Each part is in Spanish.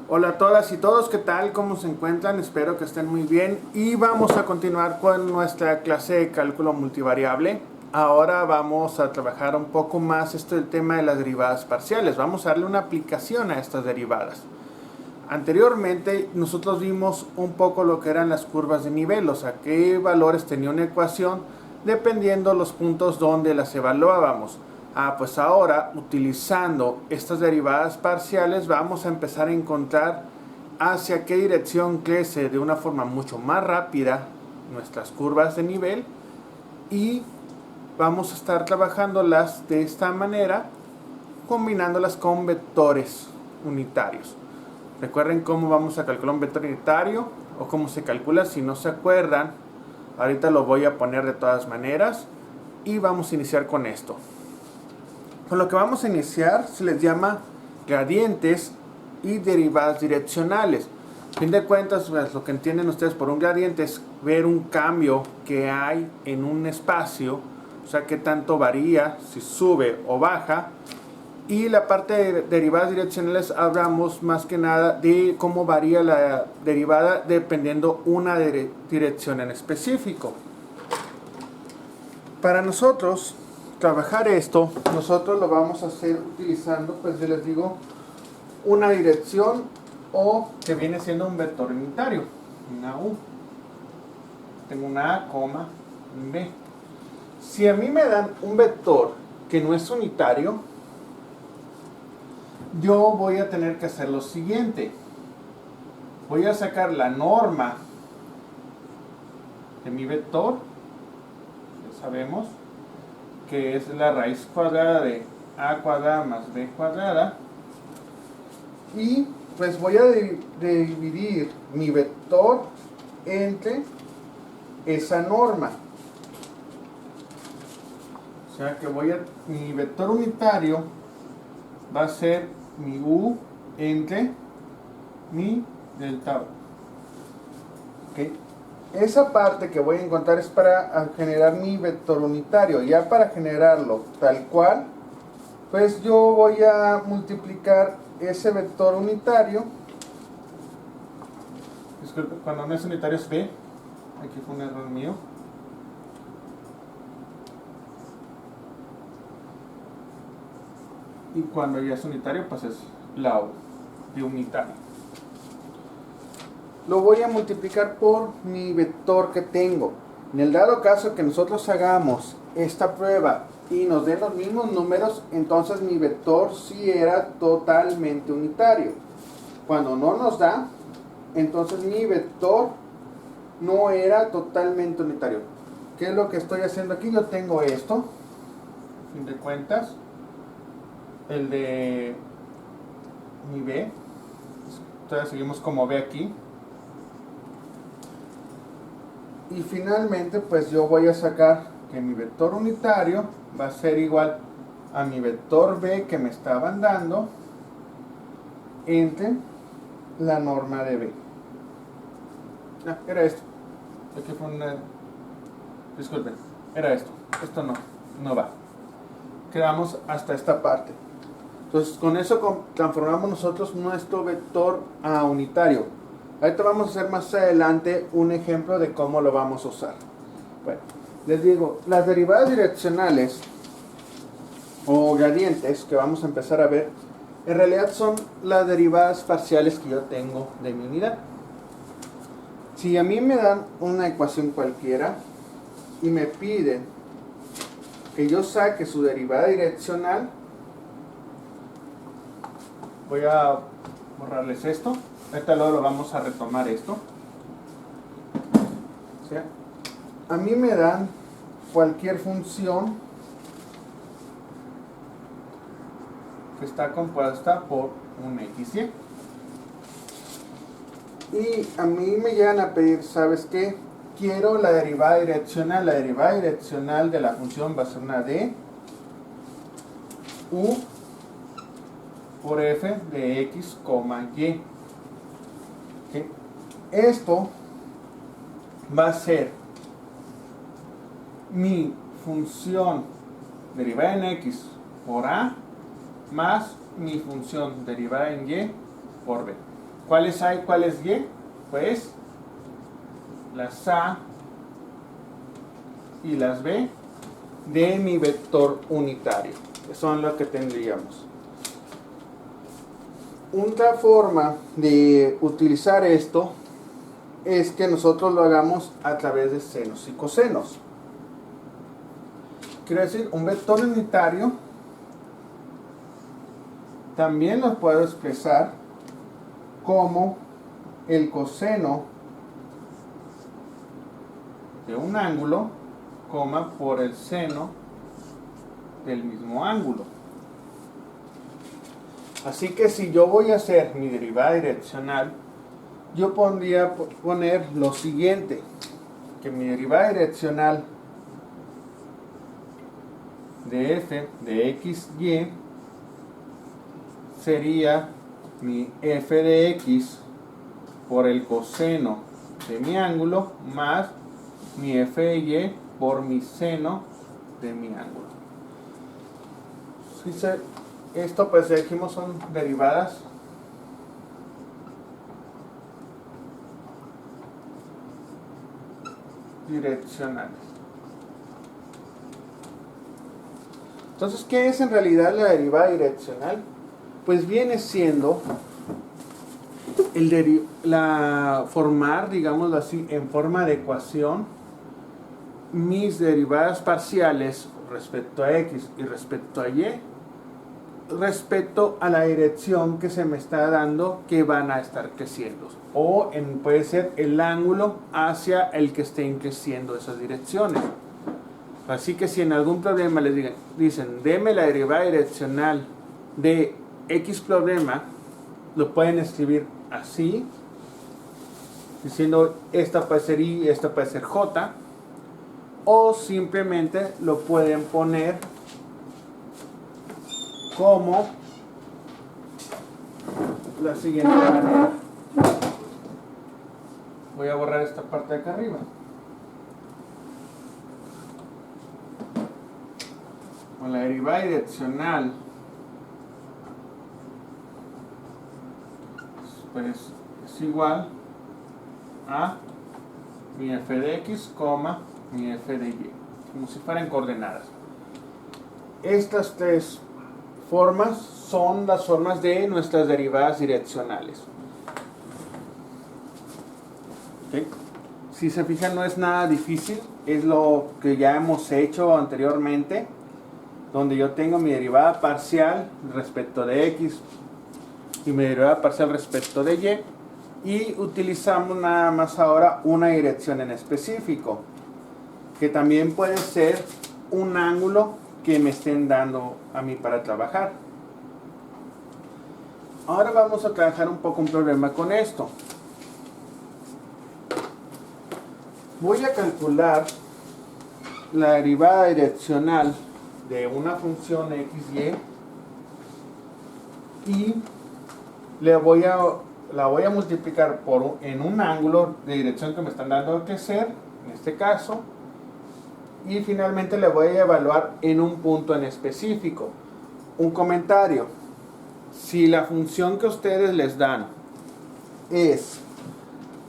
Hola a todas y todos, ¿qué tal? ¿Cómo se encuentran? Espero que estén muy bien y vamos a continuar con nuestra clase de cálculo multivariable. Ahora vamos a trabajar un poco más el tema de las derivadas parciales. Vamos a darle una aplicación a estas derivadas. Anteriormente nosotros vimos un poco lo que eran las curvas de nivel, o sea, qué valores tenía una ecuación dependiendo los puntos donde las evaluábamos. Pues ahora, utilizando estas derivadas parciales, vamos a empezar a encontrar hacia qué dirección crece de una forma mucho más rápida nuestras curvas de nivel y vamos a estar trabajándolas de esta manera, combinándolas con vectores unitarios. Recuerden cómo vamos a calcular un vector unitario o cómo se calcula. Si no se acuerdan, ahorita lo voy a poner de todas maneras y vamos a iniciar con esto. Con lo que vamos a iniciar se les llama gradientes y derivadas direccionales. A fin de cuentas, pues, lo que entienden ustedes por un gradiente es ver un cambio que hay en un espacio, o sea, qué tanto varía, si sube o baja. Y la parte de derivadas direccionales hablamos más que nada de cómo varía la derivada dependiendo una dirección en específico. Para nosotros trabajar esto, nosotros lo vamos a hacer utilizando, pues yo les digo, una dirección o que viene siendo un vector unitario, una U. Tengo una A, coma, B. Si a mí me dan un vector que no es unitario, yo voy a tener que hacer lo siguiente. Voy a sacar la norma de mi vector, ya sabemos que es la raíz cuadrada de a cuadrada más b cuadrada, y pues voy a dividir mi vector entre esa norma. O sea que mi vector unitario va a ser mi u entre mi delta u. ¿Okay? Esa parte que voy a encontrar es para generar mi vector unitario. Ya para generarlo tal cual, pues yo voy a multiplicar ese vector unitario. Disculpe, cuando no es unitario es b. Aquí fue un error mío. Y cuando ya es unitario, pues es la u de unitario. Lo voy a multiplicar por mi vector que tengo. En el dado caso que nosotros hagamos esta prueba y nos den los mismos números, entonces mi vector sí era totalmente unitario. Cuando no nos da, entonces mi vector no era totalmente unitario. ¿Qué es lo que estoy haciendo aquí? Yo tengo esto, a fin de cuentas, el de mi B. Entonces seguimos como B aquí. Y finalmente pues yo voy a sacar que mi vector unitario va a ser igual a mi vector b que me estaban dando entre la norma de b. Era esto. Aquí fue una... Disculpen, era esto. Esto no va. Quedamos hasta esta parte. Entonces con eso transformamos nosotros nuestro vector a unitario. Ahorita vamos a hacer más adelante un ejemplo de cómo lo vamos a usar. Bueno, les digo, las derivadas direccionales o gradientes que vamos a empezar a ver, en realidad son las derivadas parciales que yo tengo de mi unidad. Si a mí me dan una ecuación cualquiera y me piden que yo saque su derivada direccional, voy a borrarles esto. Ahorita luego lo vamos a retomar esto. O sea, a mí me dan cualquier función que está compuesta por un XY. Y a mí me llegan a pedir, ¿sabes qué? Quiero la derivada direccional. La derivada direccional de la función va a ser una d u por f de x, y. ¿Okay? Esto va a ser mi función derivada en x por a más mi función derivada en y por b. ¿Cuáles A y cuáles Y? Pues las A y las B de mi vector unitario, que son lo que tendríamos. Una forma de utilizar esto es que nosotros lo hagamos a través de senos y cosenos. Quiero decir, un vector unitario también lo puedo expresar como el coseno de un ángulo, por el seno del mismo ángulo. Así que si yo voy a hacer mi derivada direccional, yo podría poner lo siguiente, que mi derivada direccional de f de x, y sería mi f de x por el coseno de mi ángulo más mi f de y por mi seno de mi ángulo. Esto pues dijimos son derivadas direccionales. Entonces, ¿qué es en realidad la derivada direccional? Pues viene siendo formar, digámoslo así, en forma de ecuación mis derivadas parciales respecto a x y respecto a y, respecto a la dirección que se me está dando que van a estar creciendo, o puede ser el ángulo hacia el que estén creciendo esas direcciones. Así que si en algún problema les dicen deme la derivada direccional de x problema, lo pueden escribir así, diciendo esta puede ser y esta puede ser j, o simplemente lo pueden poner como la siguiente manera. Voy a borrar esta parte de acá arriba. Con la derivada direccional, pues es igual a mi f de x, mi f de y, como si fueran coordenadas. Estas tres formas son las formas de nuestras derivadas direccionales. ¿Okay? Si se fijan, no es nada difícil, es lo que ya hemos hecho anteriormente, donde yo tengo mi derivada parcial respecto de x y mi derivada parcial respecto de y utilizamos nada más ahora una dirección en específico, que también puede ser un ángulo que me estén dando a mí para trabajar. Ahora vamos a trabajar un poco un problema con esto. Voy a calcular la derivada direccional de una función x, y la voy a multiplicar en un ángulo de dirección que me están dando a crecer, en este caso, y finalmente le voy a evaluar en un punto en específico. Un comentario: si la función que ustedes les dan es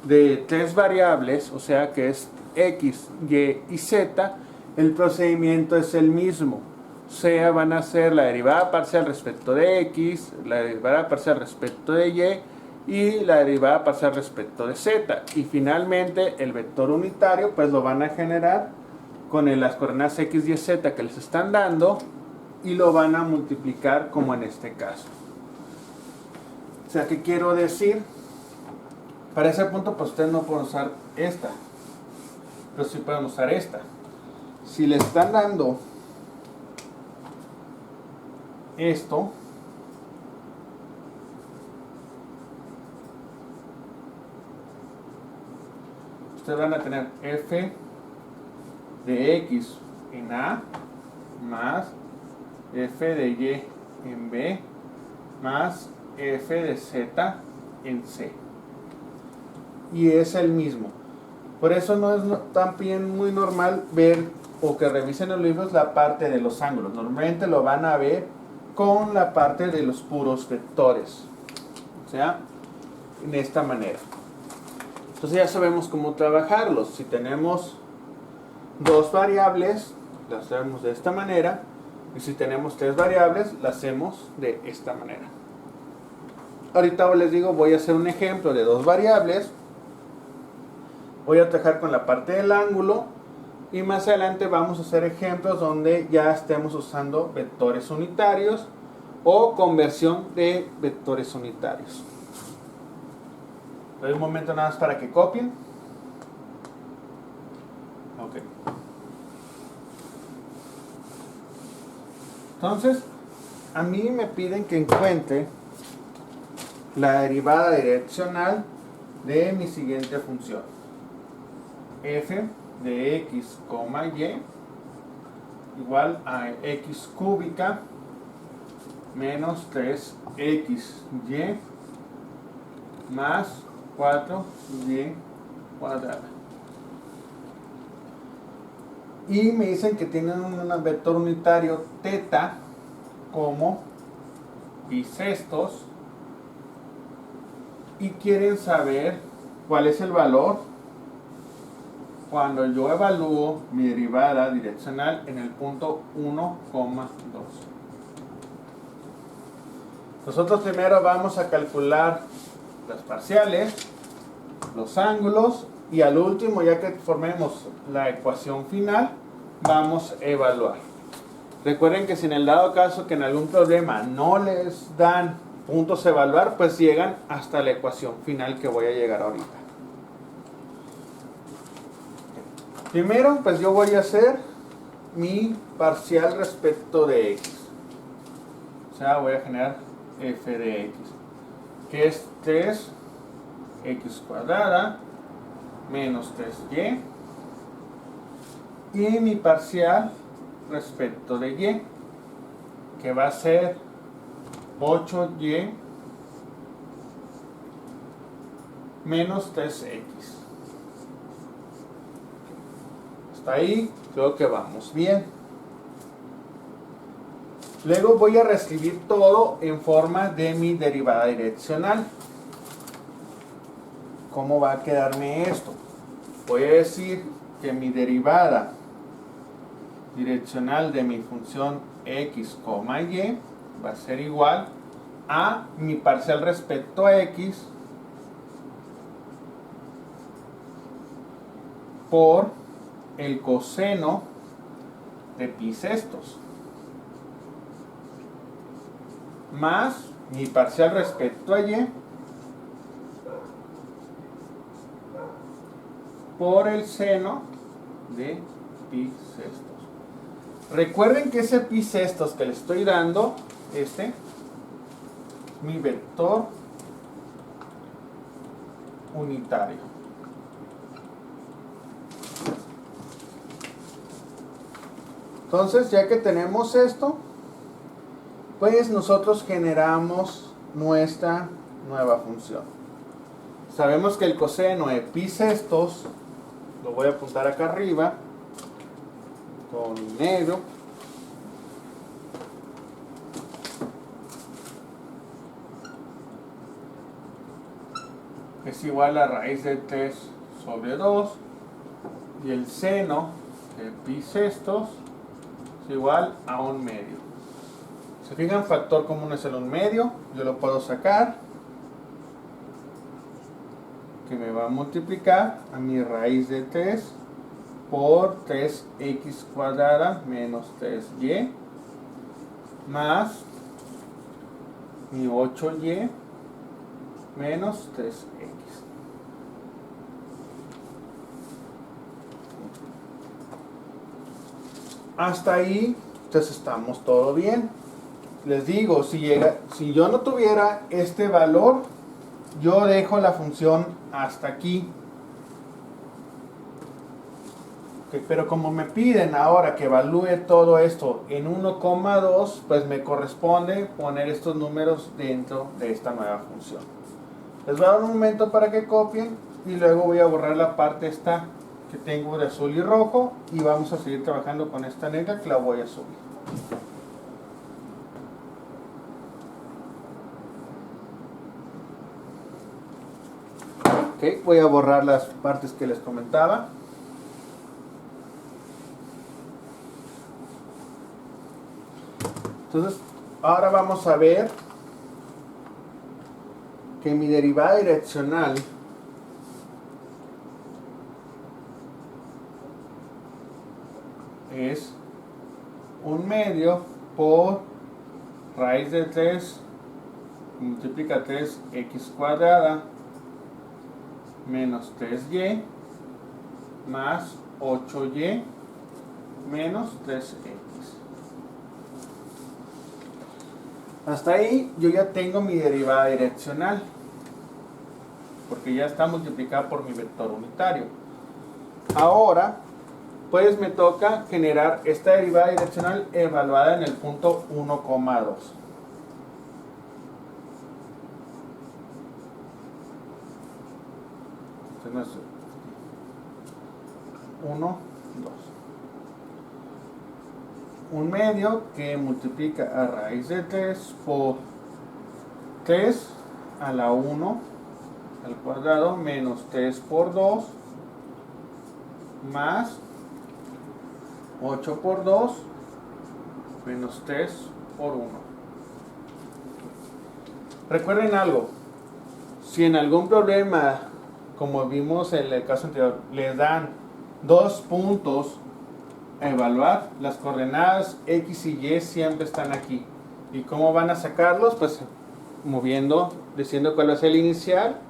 de tres variables, o sea que es x, y y z, el procedimiento es el mismo. O sea, van a hacer la derivada parcial respecto de x, la derivada parcial respecto de y la derivada parcial respecto de z. Y finalmente el vector unitario pues lo van a generar con las coordenadas x, y, z que les están dando, y lo van a multiplicar como en este caso. O sea, ¿qué quiero decir? Para ese punto pues ustedes no pueden usar esta, pero sí pueden usar esta. Si le están dando esto, ustedes van a tener f de x en A más f de y en B más f de z en C. Y es el mismo. Por eso no es también muy normal ver o que revisen los libros la parte de los ángulos. Normalmente lo van a ver con la parte de los puros vectores. O sea, en esta manera. Entonces ya sabemos cómo trabajarlos. Si tenemos dos variables, las hacemos de esta manera. Y si tenemos tres variables, las hacemos de esta manera. Ahorita les digo, voy a hacer un ejemplo de dos variables. Voy a trabajar con la parte del ángulo. Y más adelante vamos a hacer ejemplos donde ya estemos usando vectores unitarios o conversión de vectores unitarios. Doy un momento nada más para que copien. Ok. Entonces, a mí me piden que encuentre la derivada direccional de mi siguiente función. F de x, y igual a x cúbica menos 3xy más 4y cuadrada. Y me dicen que tienen un vector unitario θ como pi sextos y quieren saber cuál es el valor cuando yo evalúo mi derivada direccional en el punto 1,2. Nosotros primero vamos a calcular las parciales, los ángulos y al último, ya que formemos la ecuación final, vamos a evaluar. Recuerden que si en el dado caso que en algún problema no les dan puntos a evaluar, pues llegan hasta la ecuación final que voy a llegar ahorita. Primero, pues yo voy a hacer mi parcial respecto de x. O sea, voy a generar f de x, que es 3x cuadrada menos 3y. Y mi parcial respecto de y, que va a ser 8y menos 3x. Hasta ahí creo que vamos bien. Luego voy a reescribir todo en forma de mi derivada direccional. ¿Cómo va a quedarme esto? Voy a decir que mi derivada direccional de mi función x, y va a ser igual a mi parcial respecto a x por el coseno de pi sextos más mi parcial respecto a y por el seno de pi sextos. Recuerden que ese pi sextos que le estoy dando, mi vector unitario. Entonces, ya que tenemos esto, pues nosotros generamos nuestra nueva función. Sabemos que el coseno de pi sextos, lo voy a apuntar acá arriba, con negro, es igual a raíz de 3 sobre 2, y el seno de pi sextos es igual a 1/2. ¿Se fijan? Factor común es el 1/2, yo lo puedo sacar, que me va a multiplicar a mi raíz de 3 por 3x cuadrada menos 3y más mi 8y menos 3x. Hasta ahí, entonces estamos todo bien. Les digo, si yo no tuviera este valor, yo dejo la función hasta aquí. Pero como me piden ahora que evalúe todo esto en 1,2, pues me corresponde poner estos números dentro de esta nueva función. Les voy a dar un momento para que copien y luego voy a borrar la parte esta que tengo de azul y rojo y vamos a seguir trabajando con esta negra que la voy a subir. Ok, voy a borrar las partes que les comentaba. Entonces, ahora vamos a ver que mi derivada direccional es 1/2 por raíz de 3 multiplica 3x cuadrada menos 3y más 8y menos 3x. Hasta ahí yo ya tengo mi derivada direccional, porque ya está multiplicada por mi vector unitario. Ahora, pues me toca generar esta derivada direccional evaluada en el punto 1,2. Entonces, 1, 2. 1/2 que multiplica a raíz de 3 por 3 a la 1 al cuadrado menos 3 por 2 más 8 por 2 menos 3 por 1. Recuerden algo, si en algún problema, como vimos en el caso anterior, les dan 2 puntos a evaluar, las coordenadas X y Y siempre están aquí. ¿Y cómo van a sacarlos? Pues moviendo, diciendo cuál es el inicial,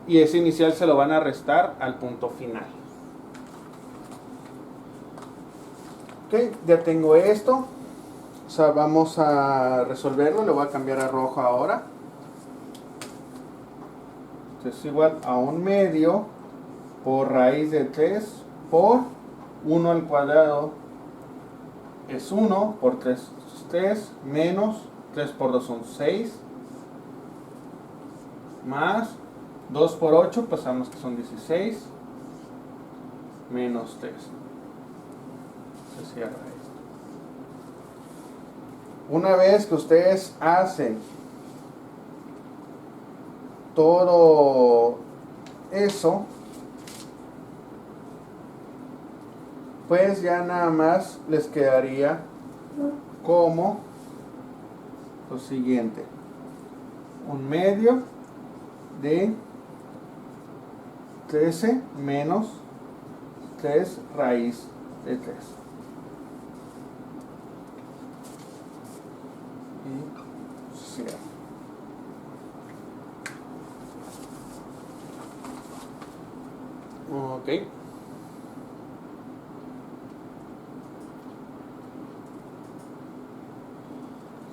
y ese inicial se lo van a restar al punto final. Ok, ya tengo esto. O sea, vamos a resolverlo. Le voy a cambiar a rojo ahora. Entonces es igual a 1/2 por raíz de 3 por 1 al cuadrado es 1, por 3 es 3, menos 3 por 2 son 6, más 2 por 8, pasamos que son 16, menos 3. Se cierra esto. Una vez que ustedes hacen todo eso, pues ya nada más les quedaría como lo siguiente: 1/2 de 13 menos 3 raíz de 3. Y cierro. Ok.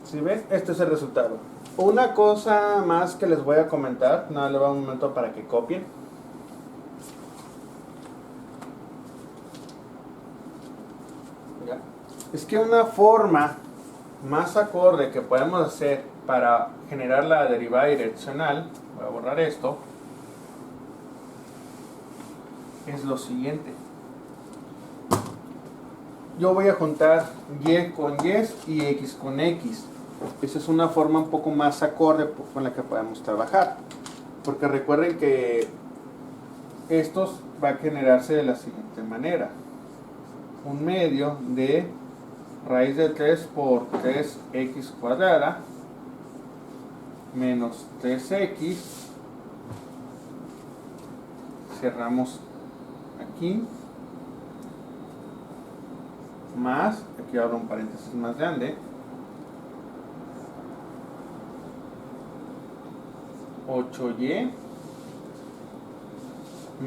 Si ven, este es el resultado. Una cosa más que les voy a comentar, nada, le va un momento para que copien. ¿Ya? Es que una forma más acorde que podemos hacer para generar la derivada direccional, voy a borrar esto, es lo siguiente. Yo voy a juntar y con y x con x. Esa es una forma un poco más acorde con la que podemos trabajar, porque recuerden que estos va a generarse de la siguiente manera: 1/2 de raíz de 3 por 3x cuadrada menos 3x, cerramos aquí, más, aquí abro un paréntesis más grande, 8y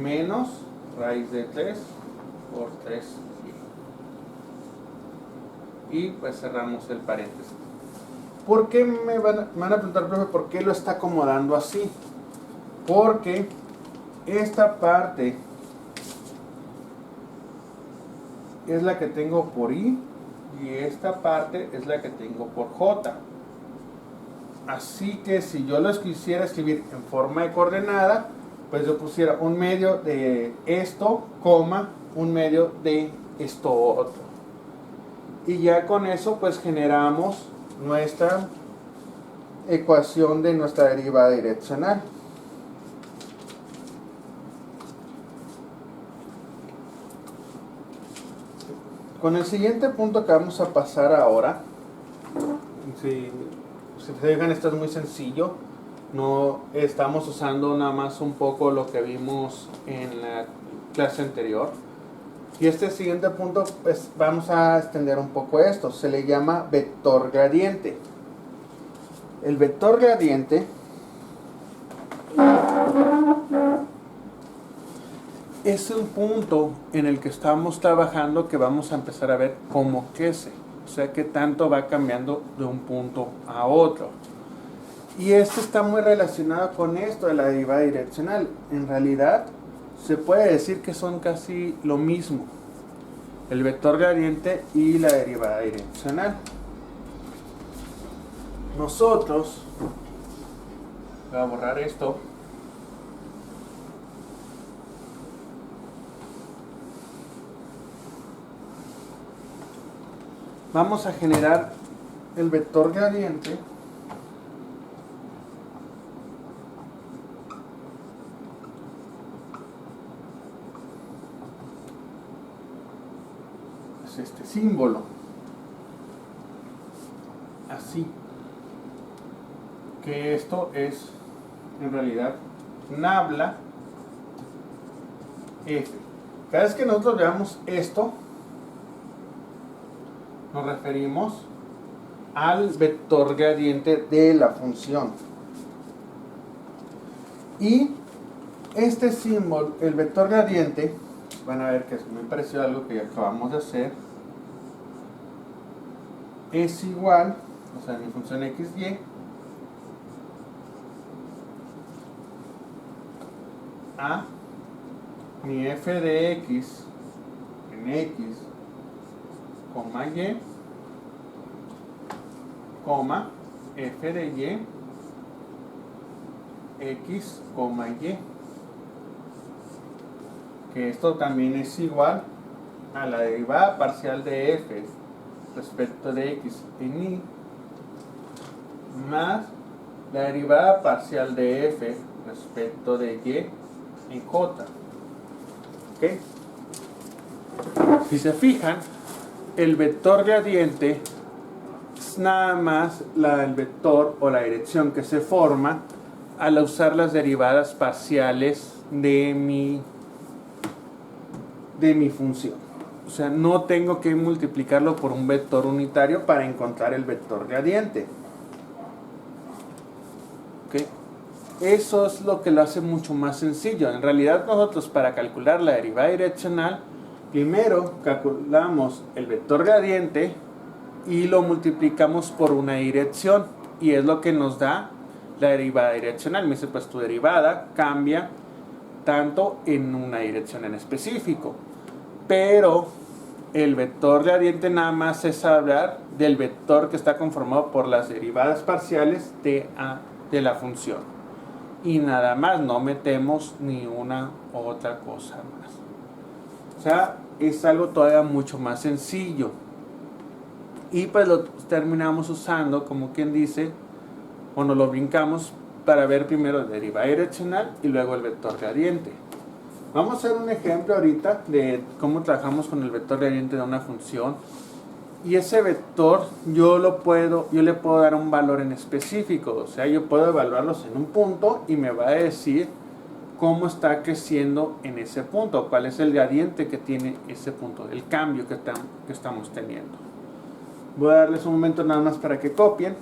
menos raíz de 3 por 3y. Y pues cerramos el paréntesis. ¿Por qué me van a preguntar, profe, por qué lo está acomodando así? Porque esta parte es la que tengo por i y esta parte es la que tengo por j. Así que si yo los quisiera escribir en forma de coordenada, pues yo pusiera 1/2 de esto, coma, 1/2 de esto otro. Y ya con eso pues generamos nuestra ecuación de nuestra derivada direccional. Con el siguiente punto que vamos a pasar ahora, si se fijan, esto es muy sencillo. No estamos usando nada más un poco lo que vimos en la clase anterior. Y este siguiente punto, pues vamos a extender un poco esto. Se le llama vector gradiente. El vector gradiente es un punto en el que estamos trabajando que vamos a empezar a ver cómo crece. O sea, que tanto va cambiando de un punto a otro. Y esto está muy relacionado con esto de la derivada direccional. En realidad, se puede decir que son casi lo mismo. El vector gradiente y la derivada direccional. Nosotros, voy a borrar esto. Vamos a generar el vector gradiente es este símbolo, así, que esto es en realidad nabla F. Cada vez que nosotros veamos esto, nos referimos al vector gradiente de la función. Y este símbolo, el vector gradiente, van a ver que es muy parecido a algo que ya acabamos de hacer, es igual, o sea, mi función xy, a mi f de x en x, coma y, coma f de y, x, coma y. Que esto también es igual a la derivada parcial de f respecto de x en y, más la derivada parcial de f respecto de y en j. ¿Okay? Si se fijan, el vector gradiente es nada más el vector o la dirección que se forma al usar las derivadas parciales de mi función. O sea, no tengo que multiplicarlo por un vector unitario para encontrar el vector gradiente. ¿Okay? Eso es lo que lo hace mucho más sencillo. En realidad, nosotros para calcular la derivada direccional, primero calculamos el vector gradiente y lo multiplicamos por una dirección. Y es lo que nos da la derivada direccional. Me dice, pues tu derivada cambia tanto en una dirección en específico. Pero el vector gradiente nada más es hablar del vector que está conformado por las derivadas parciales de la función. Y nada más, no metemos ni una otra cosa más. O sea, es algo todavía mucho más sencillo. Y pues lo terminamos usando, como quien dice, o nos lo brincamos para ver primero la derivada direccional y luego el vector gradiente. Vamos a hacer un ejemplo ahorita de cómo trabajamos con el vector gradiente de una función. Y ese vector yo le puedo dar un valor en específico. O sea, yo puedo evaluarlos en un punto y me va a decir cómo está creciendo en ese punto, cuál es el gradiente que tiene ese punto, el cambio que estamos teniendo. Voy a darles un momento nada más para que copien.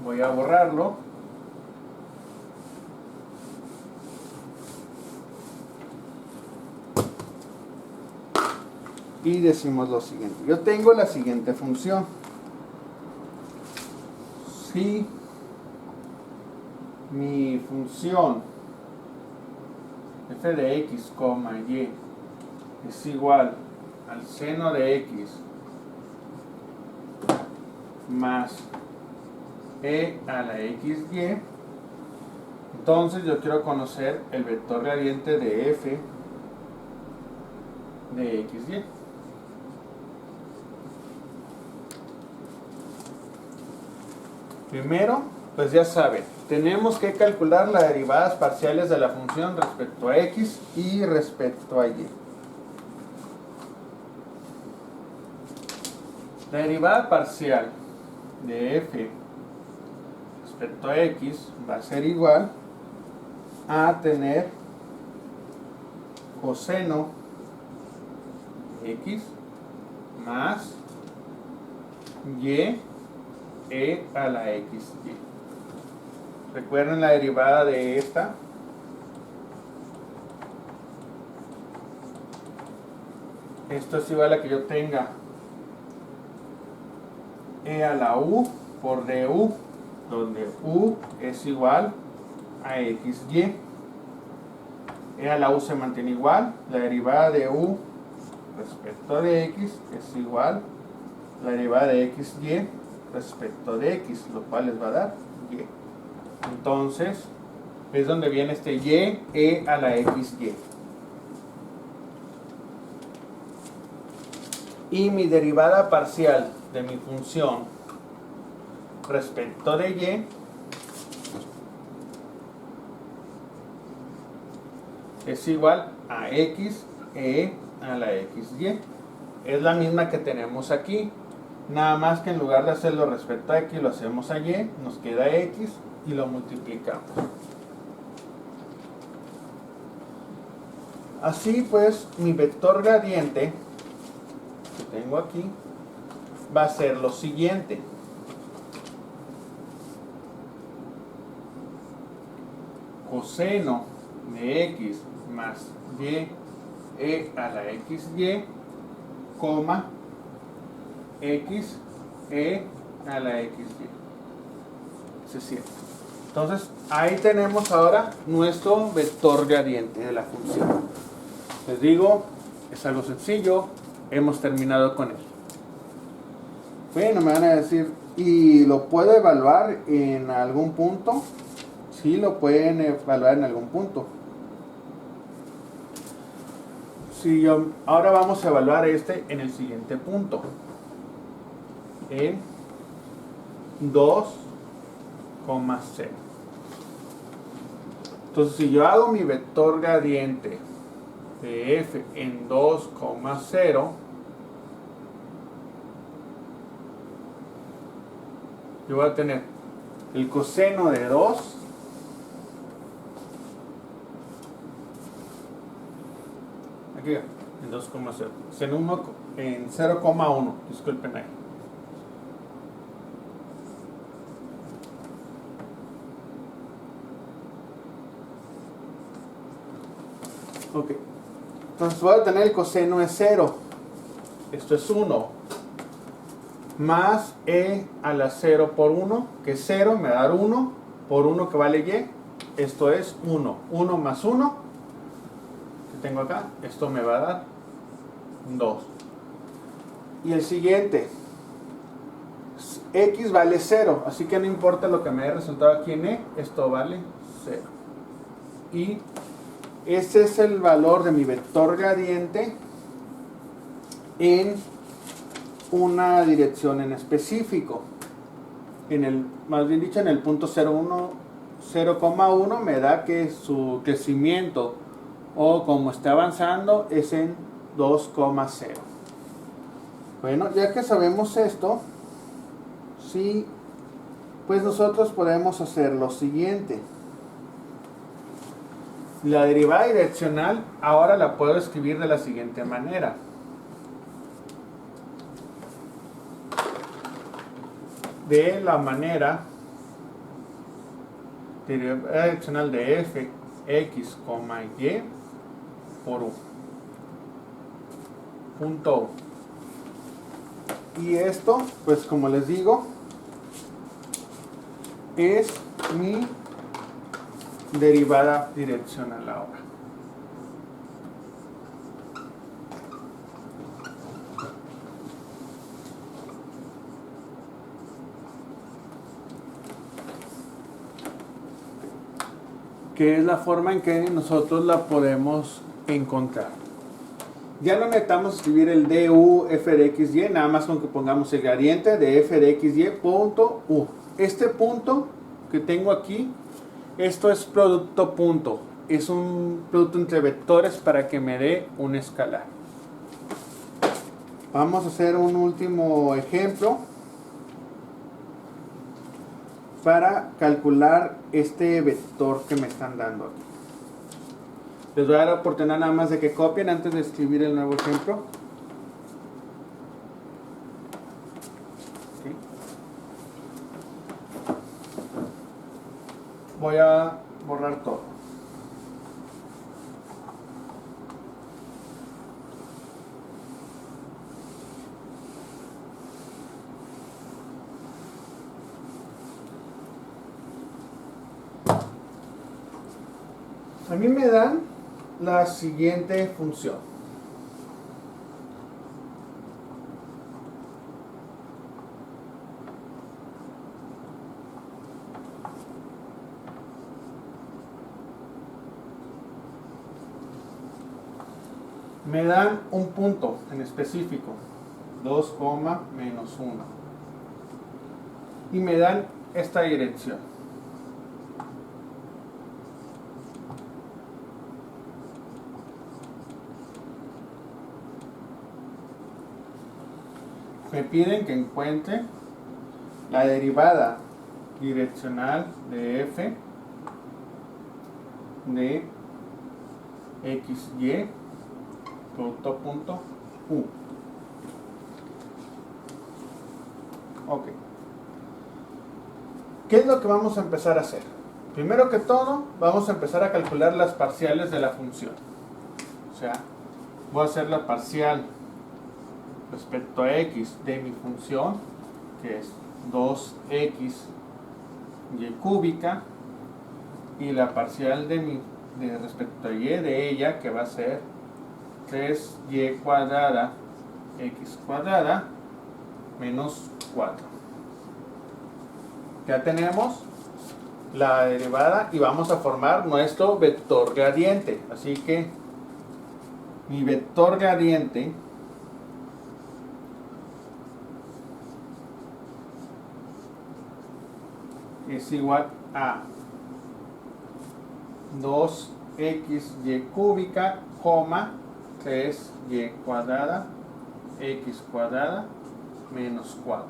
Voy a borrarlo. Y decimos lo siguiente. Yo tengo la siguiente función. Si mi función f de x, y es igual al seno de x más e a la xy, entonces yo quiero conocer el vector gradiente de f de xy. Primero, pues ya saben, tenemos que calcular las derivadas parciales de la función respecto a x y respecto a y. La derivada parcial de f respecto a x va a ser igual a tener coseno x más y e a la xy. Recuerden la derivada de esta. Esto es igual a que yo tenga e a la u por du, donde u es igual a xy. E a la u se mantiene igual. La derivada de u respecto de x es igual a la derivada de xy respecto de x, lo cual les va a dar y. Entonces, es donde viene este y e a la xy. Y mi derivada parcial de mi función respecto de y es igual a x e a la xy. Es la misma que tenemos aquí, nada más que en lugar de hacerlo respecto a x lo hacemos a y, nos queda x y lo multiplicamos. Así pues, mi vector gradiente que tengo aquí va a ser lo siguiente. Coseno de x más y e a la xy, coma x e a la xy. Ese es cierto. Entonces, ahí tenemos ahora nuestro vector gradiente de la función. Les digo, es algo sencillo, hemos terminado con él. Bueno, me van a decir, ¿y lo puedo evaluar en algún punto? Sí, lo pueden evaluar en algún punto. Sí, ahora vamos a evaluar este en el siguiente punto. En 2,0. Entonces, si yo hago mi vector gradiente de f en 2,0, yo voy a tener el coseno de 2 aquí en 2,0, en 0,1, disculpen ahí. Ok, entonces voy a tener el coseno de 0, esto es 1, más e a la 0 por 1, que es 0, me va a dar 1, por 1 que vale y, esto es 1, 1 más 1, que tengo acá, esto me va a dar 2. Y el siguiente, x vale 0, así que no importa lo que me haya resultado aquí en e, esto vale 0. Y ese es el valor de mi vector gradiente en una dirección en específico. Más bien dicho, en el punto 0,1 me da que su crecimiento o como está avanzando es en 2,0. Bueno, ya que sabemos esto, sí, pues nosotros podemos hacer lo siguiente. La derivada direccional ahora la puedo escribir de la siguiente manera. De la manera derivada direccional de f x, y por u. Punto u. Y esto, pues como les digo, es mi derivada direccional ahora. Que es la forma en que nosotros la podemos encontrar. Ya no necesitamos escribir el du f de x, y, nada más con que pongamos el gradiente de f de x, y punto u. Este punto que tengo aquí, esto es producto punto. Es un producto entre vectores para que me dé un escalar. Vamos a hacer un último ejemplo para calcular este vector que me están dando aquí. Les voy a dar la oportunidad nada más de que copien antes de escribir el nuevo ejemplo. ¿Okay? Voy a borrar todo. A mí me dan la siguiente función. Me dan un punto en específico, 2, menos 1. Y me dan esta dirección. Me piden que encuentre la derivada direccional de f de xy producto punto u. Ok. ¿Qué es lo que vamos a empezar a hacer? Primero que todo, vamos a empezar a calcular las parciales de la función. O sea, voy a hacer la parcial respecto a x de mi función, que es 2xy cúbica, y la parcial de respecto a y de ella, que va a ser 3y cuadrada x cuadrada menos 4. Ya tenemos la derivada y vamos a formar nuestro vector gradiente. Así que mi vector gradiente es igual a 2xy cúbica, 3y cuadrada x cuadrada menos 4.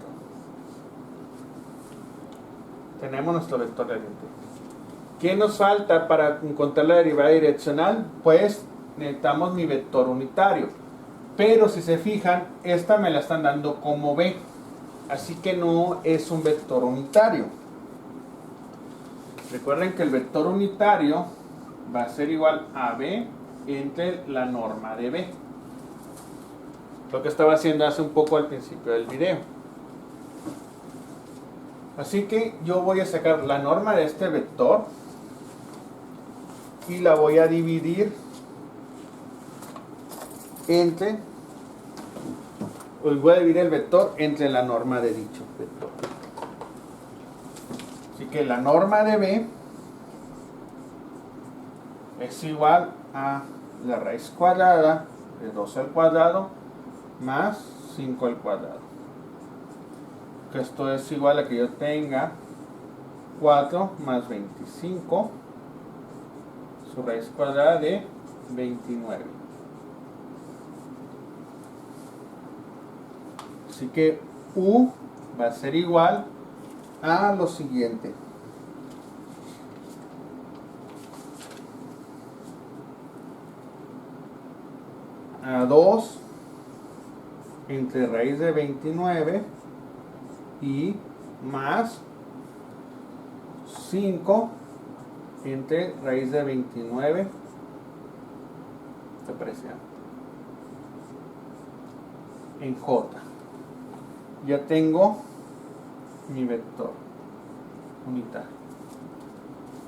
Tenemos nuestro vector gradiente. ¿Qué nos falta para encontrar la derivada direccional? Pues necesitamos mi vector unitario. Pero si se fijan, esta me la están dando como b. Así que no es un vector unitario. Recuerden que el vector unitario va a ser igual a b entre la norma de b. Lo que estaba haciendo hace un poco al principio del video. Así que yo voy a sacar la norma de este vector y la voy a dividir entre, voy a dividir el vector entre la norma de dicho vector. Así que la norma de b es igual a la raíz cuadrada de 2 al cuadrado más 5 al cuadrado. Que esto es igual a que yo tenga 4 más 25, su raíz cuadrada de 29. Así que u va a ser igual a lo siguiente. A 2 entre raíz de 29 y más 5 entre raíz de 29 en j. Ya tengo mi vector unitario.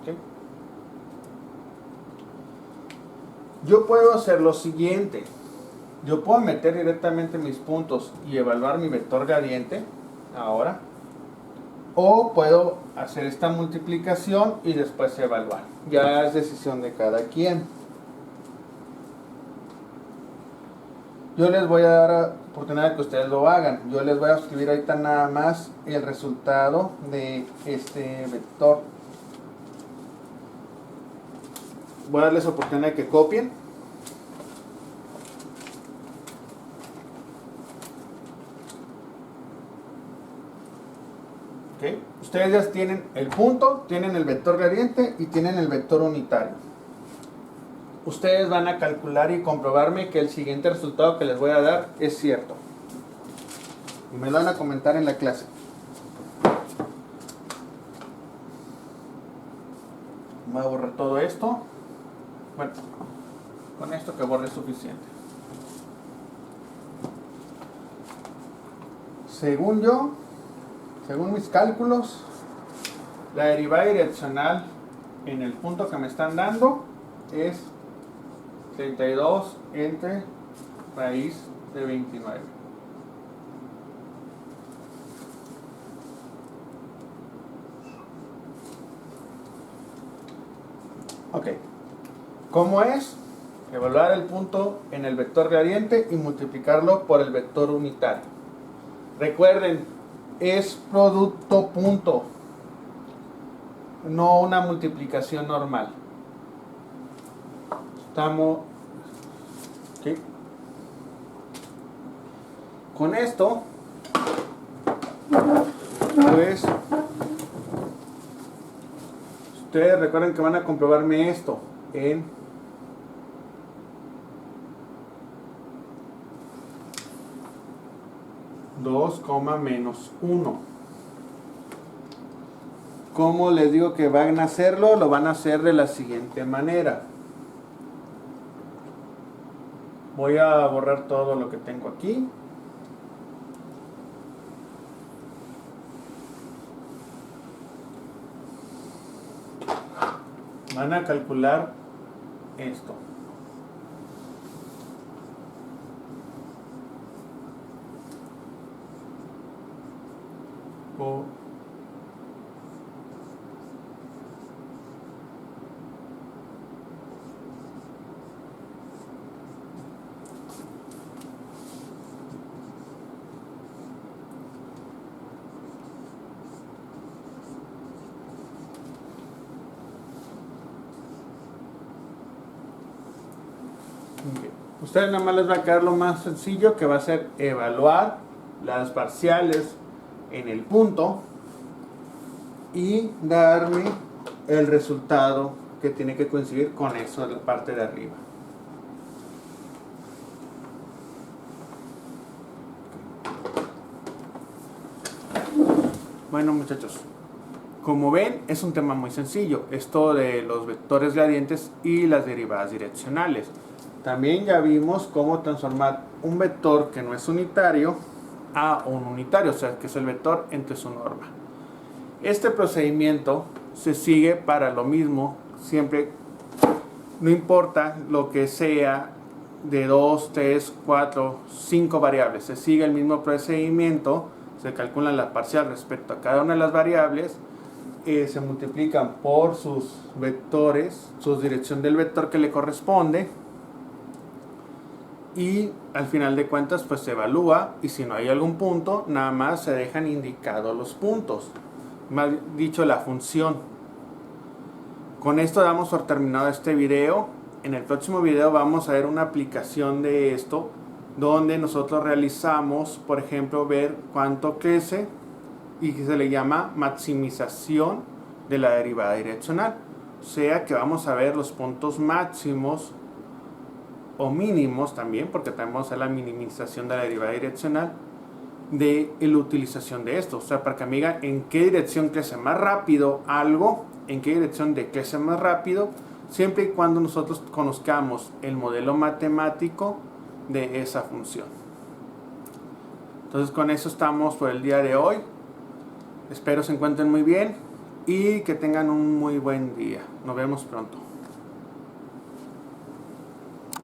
¿Okay? Yo puedo hacer lo siguiente. Yo puedo meter directamente mis puntos y evaluar mi vector gradiente ahora, o puedo hacer esta multiplicación y después evaluar. Ya es decisión de cada quien. Yo les voy a dar oportunidad de que ustedes lo hagan. Yo les voy a escribir ahorita nada más el resultado de este vector. Voy a darles oportunidad de que copien. ¿Okay? Ustedes ya tienen el punto, tienen el vector gradiente y tienen el vector unitario. Ustedes van a calcular y comprobarme que el siguiente resultado que les voy a dar es cierto. Y me lo van a comentar en la clase. Voy a borrar todo esto. Bueno, con esto que borre es suficiente. Según yo, según mis cálculos, la derivada direccional en el punto que me están dando es 32 entre raíz de 29. Ok. ¿Cómo es? Evaluar el punto en el vector gradiente y multiplicarlo por el vector unitario. Recuerden, es producto punto, no una multiplicación normal. Estamos... ¿sí? Con esto, pues, ustedes recuerden que van a comprobarme esto en menos 1. ¿Cómo les digo que van a hacerlo? Lo van a hacer de la siguiente manera. Voy a borrar todo lo que tengo aquí. Van a calcular esto. Ustedes nada más les va a quedar lo más sencillo, que va a ser evaluar las parciales en el punto y darme el resultado que tiene que coincidir con eso en la parte de arriba. Bueno, muchachos, como ven, es un tema muy sencillo, esto de los vectores gradientes y las derivadas direccionales. También ya vimos cómo transformar un vector que no es unitario a un unitario, o sea, que es el vector entre su norma. Este procedimiento se sigue para lo mismo, siempre, no importa lo que sea de 2, 3, 4, 5 variables, se sigue el mismo procedimiento, se calcula la parcial respecto a cada una de las variables, se multiplican por sus vectores, su dirección del vector que le corresponde, y al final de cuentas pues se evalúa, y si no hay algún punto nada más se dejan indicados los puntos, más dicho la función. Con esto damos por terminado este video. En el próximo video vamos a ver una aplicación de esto donde nosotros realizamos, por ejemplo, ver cuánto crece, y que se le llama maximización de la derivada direccional, o sea que vamos a ver los puntos máximos o mínimos también, porque también vamos a hacer la minimización de la derivada direccional de la utilización de esto, o sea, para que me digan en qué dirección crece más rápido algo, en qué dirección decrece más rápido, siempre y cuando nosotros conozcamos el modelo matemático de esa función. Entonces con eso estamos por el día de hoy. Espero se encuentren muy bien y que tengan un muy buen día. Nos vemos pronto.